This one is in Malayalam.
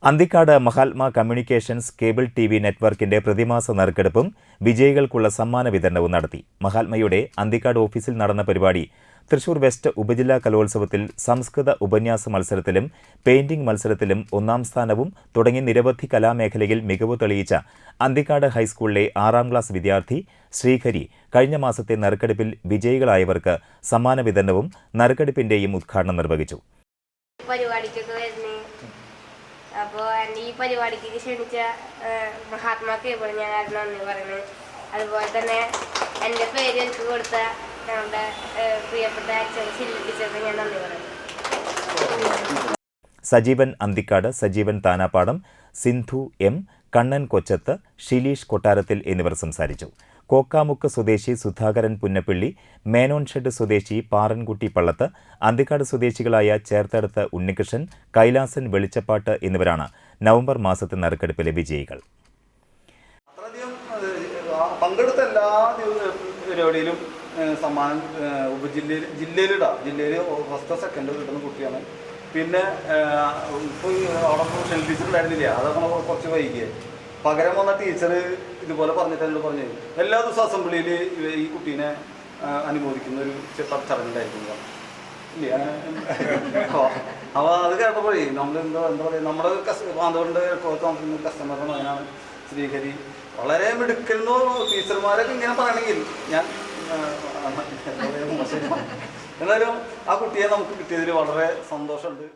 Anthikad Mahatma communications cable TV നെറ്റ്വർക്കിന്റെ പ്രതിമാസ നറുക്കെടുപ്പും വിജയികൾക്കുള്ള സമ്മാന വിതരണവും നടത്തി. മഹാത്മയുടെ അന്തിക്കാട് ഓഫീസിൽ നടന്ന പരിപാടി തൃശൂർ വെസ്റ്റ് ഉപജില്ലാ കലോത്സവത്തിൽ സംസ്കൃത ഉപന്യാസ മത്സരത്തിലും പെയിന്റിംഗ് മത്സരത്തിലും ഒന്നാം സ്ഥാനവും തുടങ്ങി നിരവധി കലാമേഖലയിൽ മികവ് തെളിയിച്ച അന്തിക്കാട് ഹൈസ്കൂളിലെ 6ാം ക്ലാസ് വിദ്യാർത്ഥി ശ്രീഹരി കഴിഞ്ഞ മാസത്തെ നറുക്കെടുപ്പിൽ വിജയികളായവർക്ക് സമ്മാന വിതരണവും നറുക്കെടുപ്പിന്റെയും ഉദ്ഘാടനം നിർവഹിച്ചു. അപ്പോൾ എൻ്റെ ഈ പരിപാടിക്ക് ക്ഷണിച്ച മഹാത്മാ കേബിൾ ഞാൻ നന്ദി പറയുന്നത്. അതുപോലെ തന്നെ എൻ്റെ പേര് എനിക്ക് കൊടുത്ത ഞങ്ങളുടെ പ്രിയപ്പെട്ട അച്ഛൻ ശില്പിച്ചത് ഞാൻ നന്ദി പറയുന്നു. സജീവൻ അന്തിക്കാട്, സജീവൻ താനാപ്പാടം, സിന്ധു എം, കണ്ണൻ കൊച്ചത്ത്, ഷിലീഷ് കൊട്ടാരത്തിൽ എന്നിവർ സംസാരിച്ചു. കോക്കാമുക്ക് സ്വദേശി സുധാകരൻ പുന്നപ്പിള്ളി, മേനോൻ ഷെഡ് സ്വദേശി പാറൻകുട്ടി പള്ളത്ത്, അന്തിക്കാട് സ്വദേശികളായ ചേർത്തടത്ത് ഉണ്ണികൃഷ്ണൻ, കൈലാസൻ വെളിച്ചപ്പാട്ട് എന്നിവരാണ് നവംബർ മാസത്തെ നറുക്കെടുപ്പിലെ വിജയികൾ. പങ്കെടുത്ത എല്ലാ പരിപാടിയിലും സമ്മാനം ജില്ലയിൽ ഫസ്റ്റ് സെക്കൻഡ് കിട്ടുന്ന കുട്ടിയാണ്. പിന്നെ ഇപ്പോൾ അവിടെ ക്ഷണിച്ചിട്ടുണ്ടായിരുന്നില്ല, അതൊക്കെ കുറച്ച് വൈകിയത്. പകരം വന്ന ടീച്ചർ ഇതുപോലെ പറഞ്ഞിട്ട് എന്നോട് പറഞ്ഞു, എല്ലാ ദിവസവും അസംബ്ലിയിൽ ഈ കുട്ടീനെ അനുമോദിക്കുന്ന ഒരു ചടങ്ങുണ്ടായിരിക്കുന്നു ഇല്ല. അപ്പോൾ അത് കേട്ടപ്പോഴേ നമ്മൾ എന്താ പറയുക, നമ്മുടെ അതുകൊണ്ട് കസ്റ്റമറിന് അതിനാണ് ശ്രീഹരി വളരെ മിടുക്കലെന്നോ ടീച്ചർമാരൊക്കെ ഇങ്ങനെ പറയണമെങ്കിൽ ഞാൻ എന്നാലും ആ കുട്ടിയെ നമുക്ക് കിട്ടിയതിൽ വളരെ സന്തോഷമുണ്ട്.